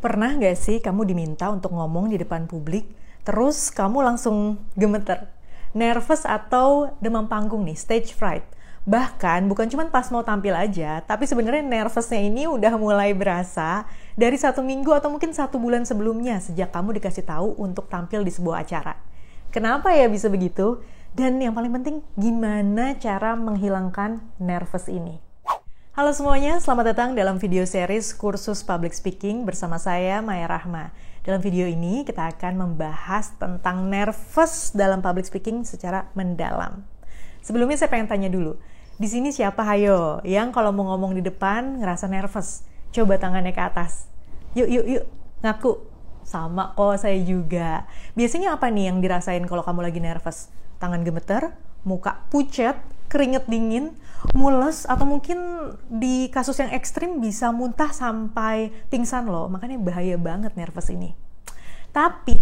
Pernah nggak sih kamu diminta untuk ngomong di depan publik, terus kamu langsung gemeter, nervous atau demam panggung nih, stage fright. Bahkan bukan cuma pas mau tampil aja, tapi sebenarnya nervousnya ini udah mulai berasa dari 1 minggu atau mungkin 1 bulan sebelumnya sejak kamu dikasih tahu untuk tampil di sebuah acara. Kenapa ya bisa begitu? Dan yang paling penting, gimana cara menghilangkan nervous ini? Halo semuanya, selamat datang dalam video series kursus public speaking bersama saya Maya Rahma. Dalam video ini kita akan membahas tentang nervous dalam public speaking secara mendalam. Sebelumnya saya pengen tanya dulu, di sini siapa hayo yang kalau mau ngomong di depan ngerasa nervous? Coba tangannya ke atas. Yuk, ngaku. Sama kok, saya juga. Biasanya apa nih yang dirasain kalau kamu lagi nervous? Tangan gemeter, muka pucet, keringet dingin, mules, atau mungkin di kasus yang ekstrim bisa muntah sampai pingsan loh. Makanya bahaya banget nervous ini. Tapi,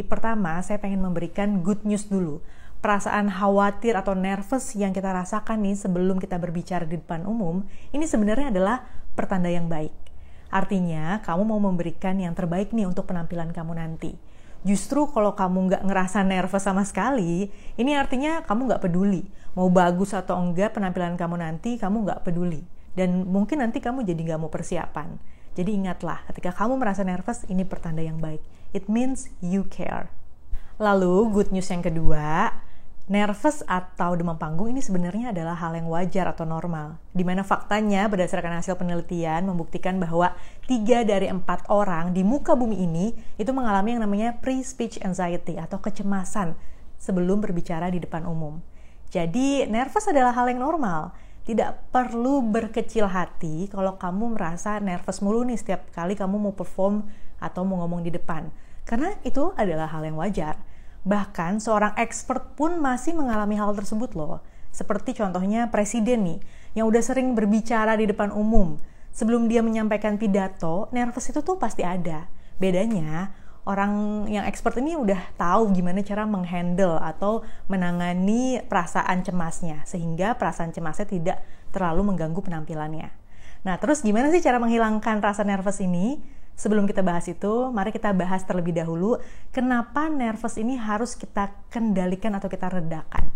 pertama saya pengen memberikan good news dulu. Perasaan khawatir atau nervous yang kita rasakan nih sebelum kita berbicara di depan umum, ini sebenarnya adalah pertanda yang baik. Artinya, kamu mau memberikan yang terbaik nih untuk penampilan kamu nanti. Justru kalau kamu nggak ngerasa nervous sama sekali, ini artinya kamu nggak peduli. Mau bagus atau enggak penampilan kamu nanti, kamu nggak peduli. Dan mungkin nanti kamu jadi nggak mau persiapan. Jadi ingatlah, ketika kamu merasa nervous, ini pertanda yang baik. It means you care. Lalu, good news yang kedua, nervous atau demam panggung ini sebenarnya adalah hal yang wajar atau normal. Di mana faktanya berdasarkan hasil penelitian membuktikan bahwa 3 dari 4 orang di muka bumi ini itu mengalami yang namanya pre-speech anxiety atau kecemasan sebelum berbicara di depan umum. Jadi nervous adalah hal yang normal. Tidak perlu berkecil hati kalau kamu merasa nervous mulu nih setiap kali kamu mau perform atau mau ngomong di depan. Karena itu adalah hal yang wajar. Bahkan seorang expert pun masih mengalami hal tersebut loh. Seperti contohnya presiden nih, yang udah sering berbicara di depan umum. Sebelum dia menyampaikan pidato, nervous itu tuh pasti ada. Bedanya, orang yang expert ini udah tahu gimana cara menghandle atau menangani perasaan cemasnya. Sehingga perasaan cemasnya tidak terlalu mengganggu penampilannya. Nah, terus gimana sih cara menghilangkan rasa nervous ini? Sebelum kita bahas itu, mari kita bahas terlebih dahulu kenapa nervous ini harus kita kendalikan atau kita redakan.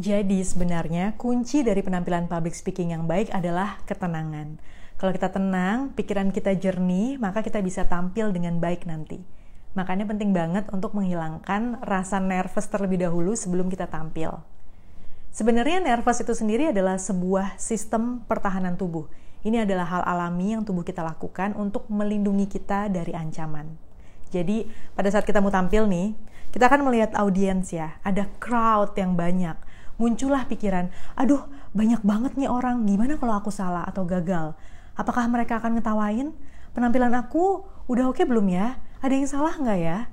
Jadi sebenarnya kunci dari penampilan public speaking yang baik adalah ketenangan. Kalau kita tenang, pikiran kita jernih, maka kita bisa tampil dengan baik nanti. Makanya penting banget untuk menghilangkan rasa nervous terlebih dahulu sebelum kita tampil. Sebenarnya nervous itu sendiri adalah sebuah sistem pertahanan tubuh. Ini adalah hal alami yang tubuh kita lakukan untuk melindungi kita dari ancaman. Jadi, pada saat kita mau tampil nih, kita akan melihat audiens ya, ada crowd yang banyak. Muncullah pikiran, aduh banyak banget nih orang, gimana kalau aku salah atau gagal? Apakah mereka akan ngetawain? Penampilan aku udah oke belum ya? Ada yang salah nggak ya?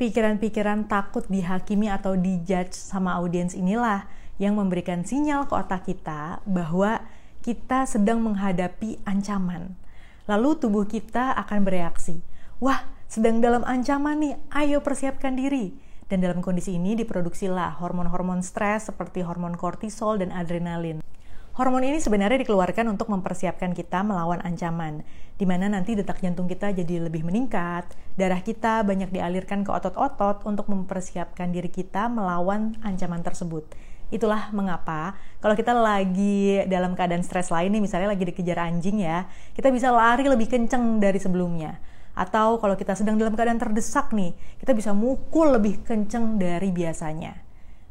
Pikiran-pikiran takut dihakimi atau dijudge sama audiens inilah yang memberikan sinyal ke otak kita bahwa kita sedang menghadapi ancaman. Lalu tubuh kita akan bereaksi. Wah, sedang dalam ancaman nih, ayo persiapkan diri. Dan dalam kondisi ini diproduksilah hormon-hormon stres seperti hormon kortisol dan adrenalin. Hormon ini sebenarnya dikeluarkan untuk mempersiapkan kita melawan ancaman, di mana nanti detak jantung kita jadi lebih meningkat, darah kita banyak dialirkan ke otot-otot untuk mempersiapkan diri kita melawan ancaman tersebut. Itulah mengapa kalau kita lagi dalam keadaan stres lain nih, misalnya lagi dikejar anjing ya, kita bisa lari lebih kenceng dari sebelumnya. Atau kalau kita sedang dalam keadaan terdesak nih, kita bisa mukul lebih kenceng dari biasanya.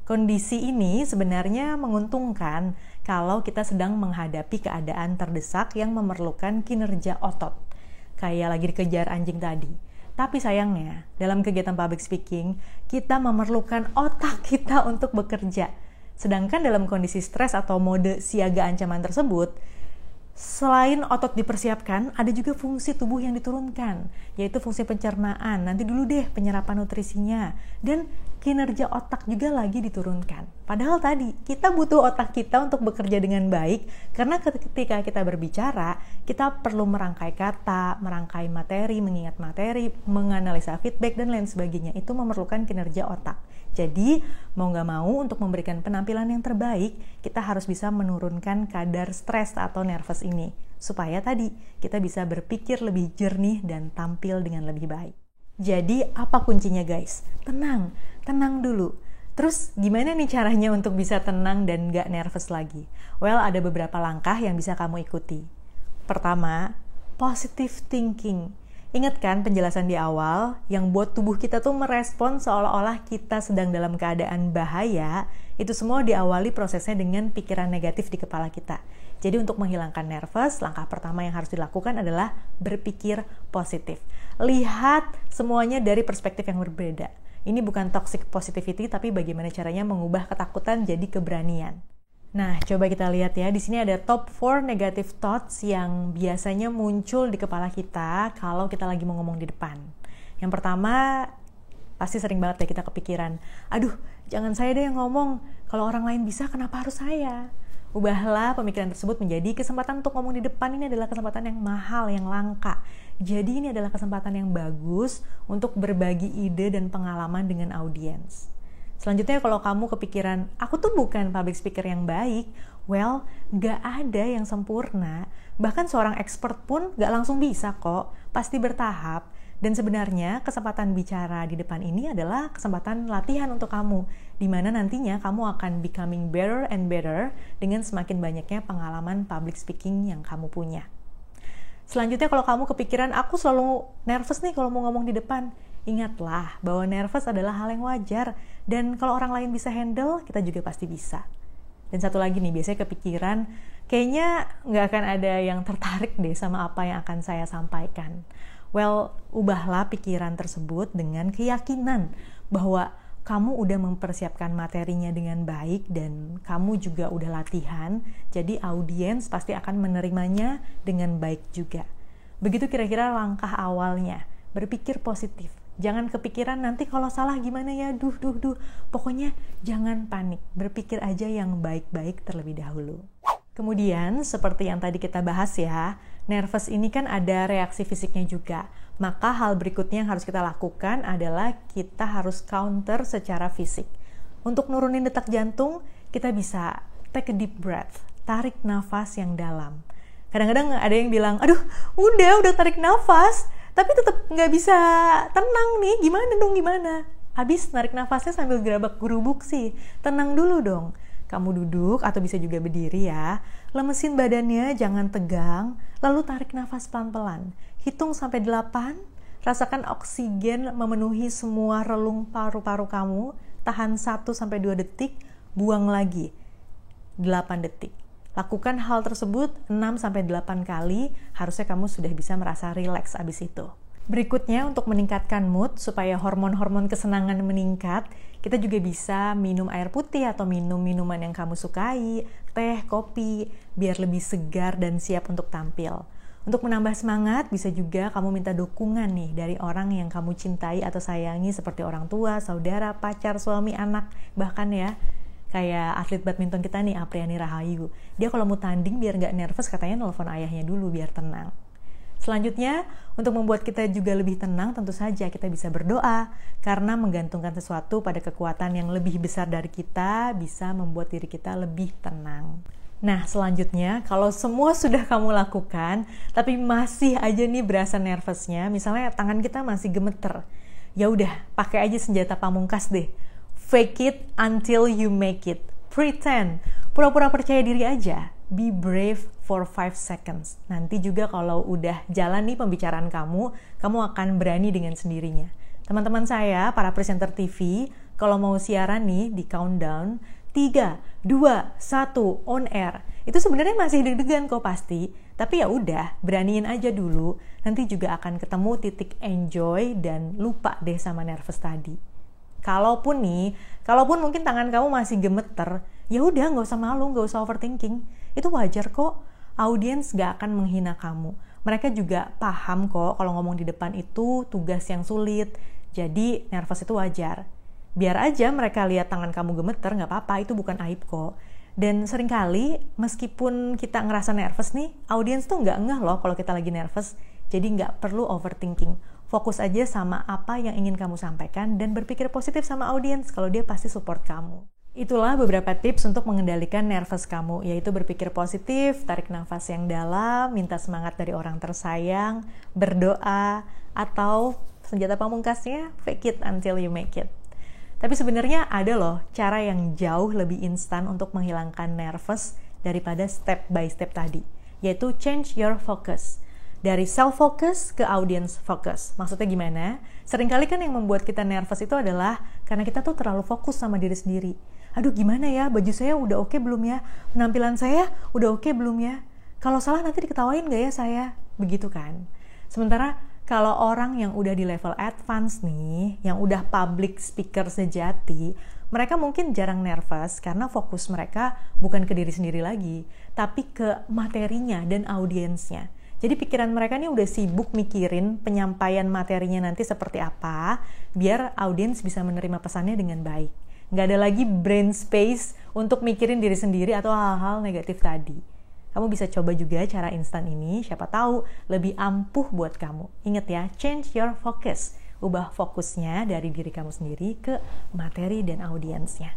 Kondisi ini sebenarnya menguntungkan kalau kita sedang menghadapi keadaan terdesak yang memerlukan kinerja otot. Kayak lagi dikejar anjing tadi. Tapi sayangnya, dalam kegiatan public speaking, kita memerlukan otak kita untuk bekerja. Sedangkan dalam kondisi stres atau mode siaga ancaman tersebut, selain otot dipersiapkan, ada juga fungsi tubuh yang diturunkan, yaitu fungsi pencernaan. Nanti dulu deh penyerapan nutrisinya. Dan kinerja otak juga lagi diturunkan. Padahal tadi, kita butuh otak kita untuk bekerja dengan baik, karena ketika kita berbicara, kita perlu merangkai kata, merangkai materi, mengingat materi, menganalisa feedback, dan lain sebagainya. Itu memerlukan kinerja otak. Jadi, mau nggak mau untuk memberikan penampilan yang terbaik, kita harus bisa menurunkan kadar stres atau nervous ini. Supaya tadi, kita bisa berpikir lebih jernih dan tampil dengan lebih baik. Jadi apa kuncinya guys? Tenang dulu. Terus gimana nih caranya untuk bisa tenang dan gak nervous lagi? Well, ada beberapa langkah yang bisa kamu ikuti. Pertama, positive thinking. Ingat kan penjelasan di awal yang buat tubuh kita tuh merespon seolah-olah kita sedang dalam keadaan bahaya, itu semua diawali prosesnya dengan pikiran negatif di kepala kita. Jadi untuk menghilangkan nervous, langkah pertama yang harus dilakukan adalah berpikir positif. Lihat semuanya dari perspektif yang berbeda. Ini bukan toxic positivity, tapi bagaimana caranya mengubah ketakutan jadi keberanian. Nah, coba kita lihat ya. Di sini ada top 4 negative thoughts yang biasanya muncul di kepala kita kalau kita lagi mau ngomong di depan. Yang pertama, pasti sering banget ya kita kepikiran, aduh, jangan saya deh yang ngomong. Kalau orang lain bisa, kenapa harus saya? Ubahlah pemikiran tersebut menjadi kesempatan untuk ngomong di depan. Ini adalah kesempatan yang mahal, yang langka. Jadi ini adalah kesempatan yang bagus untuk berbagi ide dan pengalaman dengan audiens. Selanjutnya kalau kamu kepikiran, aku tuh bukan public speaker yang baik. Well, gak ada yang sempurna. Bahkan seorang expert pun gak langsung bisa kok. Pasti bertahap. Dan sebenarnya kesempatan bicara di depan ini adalah kesempatan latihan untuk kamu, di mana nantinya kamu akan becoming better and better dengan semakin banyaknya pengalaman public speaking yang kamu punya. Selanjutnya kalau kamu kepikiran, aku selalu nervous nih kalau mau ngomong di depan, ingatlah bahwa nervous adalah hal yang wajar, dan kalau orang lain bisa handle, kita juga pasti bisa. Dan satu lagi nih, biasanya kepikiran, kayaknya nggak akan ada yang tertarik deh sama apa yang akan saya sampaikan. Well, ubahlah pikiran tersebut dengan keyakinan bahwa kamu udah mempersiapkan materinya dengan baik dan kamu juga udah latihan, jadi audiens pasti akan menerimanya dengan baik juga. Begitu kira-kira langkah awalnya, berpikir positif. Jangan kepikiran nanti kalau salah gimana ya, duh. Pokoknya jangan panik, berpikir aja yang baik-baik terlebih dahulu. Kemudian, seperti yang tadi kita bahas ya, nervous ini kan ada reaksi fisiknya juga. Maka hal berikutnya yang harus kita lakukan adalah kita harus counter secara fisik. Untuk nurunin detak jantung, kita bisa take a deep breath, tarik nafas yang dalam. Kadang-kadang ada yang bilang, aduh udah tarik nafas, tapi tetap nggak bisa tenang nih, gimana? Habis narik nafasnya sambil gerabak gerubuk sih, tenang dulu dong. Kamu duduk atau bisa juga berdiri ya, lemesin badannya, jangan tegang, lalu tarik nafas pelan-pelan. Hitung sampai 8, rasakan oksigen memenuhi semua relung paru-paru kamu, tahan 1-2 detik, buang lagi 8 detik. Lakukan hal tersebut 6-8 kali, harusnya kamu sudah bisa merasa rileks abis itu. Berikutnya, untuk meningkatkan mood supaya hormon-hormon kesenangan meningkat, kita juga bisa minum air putih atau minum minuman yang kamu sukai, teh, kopi, biar lebih segar dan siap untuk tampil. Untuk menambah semangat, bisa juga kamu minta dukungan nih dari orang yang kamu cintai atau sayangi seperti orang tua, saudara, pacar, suami, anak, bahkan ya, kayak atlet badminton kita nih, Apriani Rahayu. Dia kalau mau tanding biar nggak nervous, katanya nelfon ayahnya dulu biar tenang. Selanjutnya, untuk membuat kita juga lebih tenang, tentu saja kita bisa berdoa, karena menggantungkan sesuatu pada kekuatan yang lebih besar dari kita, bisa membuat diri kita lebih tenang. Nah, selanjutnya, kalau semua sudah kamu lakukan, tapi masih aja nih berasa nervousnya, misalnya tangan kita masih gemeter, ya udah, pakai aja senjata pamungkas deh. Fake it until you make it. Pretend, pura-pura percaya diri aja. Be brave for 5 seconds. Nanti juga kalau udah jalan nih pembicaraan kamu akan berani dengan sendirinya. Teman-teman saya, para presenter TV, kalau mau siaran nih di countdown, 3, 2, 1, on air. Itu sebenarnya masih deg-degan kok pasti, tapi ya udah, beraniin aja dulu. Nanti juga akan ketemu titik enjoy dan lupa deh sama nervous tadi. Kalaupun mungkin tangan kamu masih gemeter, ya udah nggak usah malu, nggak usah overthinking. Itu wajar kok. Audiens nggak akan menghina kamu. Mereka juga paham kok kalau ngomong di depan itu tugas yang sulit. Jadi nervous itu wajar. Biar aja mereka lihat tangan kamu gemeter, nggak apa-apa, itu bukan aib kok. Dan seringkali meskipun kita ngerasa nervous nih, audiens tuh nggak ngeh loh kalau kita lagi nervous. Jadi nggak perlu overthinking. Fokus aja sama apa yang ingin kamu sampaikan dan berpikir positif sama audiens kalau dia pasti support kamu. Itulah beberapa tips untuk mengendalikan nervous kamu, yaitu berpikir positif, tarik nafas yang dalam, minta semangat dari orang tersayang, berdoa, atau senjata pamungkasnya, fake it until you make it. Tapi sebenarnya ada loh cara yang jauh lebih instan untuk menghilangkan nervous daripada step by step tadi, yaitu change your focus. Dari self-focus ke audience focus. Maksudnya gimana? Seringkali kan yang membuat kita nervous itu adalah karena kita tuh terlalu fokus sama diri sendiri. Aduh gimana ya, baju saya udah oke belum ya? Penampilan saya udah oke belum ya? Kalau salah nanti diketawain gak ya saya? Begitu kan? Sementara kalau orang yang udah di level advance nih, yang udah public speaker sejati, mereka mungkin jarang nervous karena fokus mereka bukan ke diri sendiri lagi, tapi ke materinya dan audiensnya. Jadi pikiran mereka nih udah sibuk mikirin penyampaian materinya nanti seperti apa, biar audiens bisa menerima pesannya dengan baik. Nggak ada lagi brain space untuk mikirin diri sendiri atau hal-hal negatif tadi. Kamu bisa coba juga cara instan ini, siapa tahu lebih ampuh buat kamu. Ingat ya, change your focus. Ubah fokusnya dari diri kamu sendiri ke materi dan audiensnya.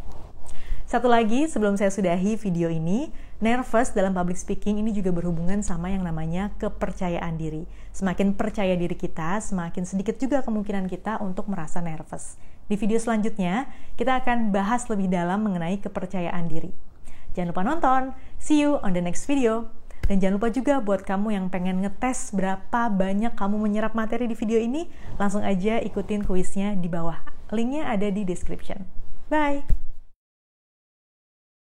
Satu lagi, sebelum saya sudahi video ini, nervous dalam public speaking ini juga berhubungan sama yang namanya kepercayaan diri. Semakin percaya diri kita, semakin sedikit juga kemungkinan kita untuk merasa nervous. Di video selanjutnya, kita akan bahas lebih dalam mengenai kepercayaan diri. Jangan lupa nonton, see you on the next video. Dan jangan lupa juga buat kamu yang pengen ngetes berapa banyak kamu menyerap materi di video ini, langsung aja ikutin kuisnya di bawah. Linknya ada di description. Bye!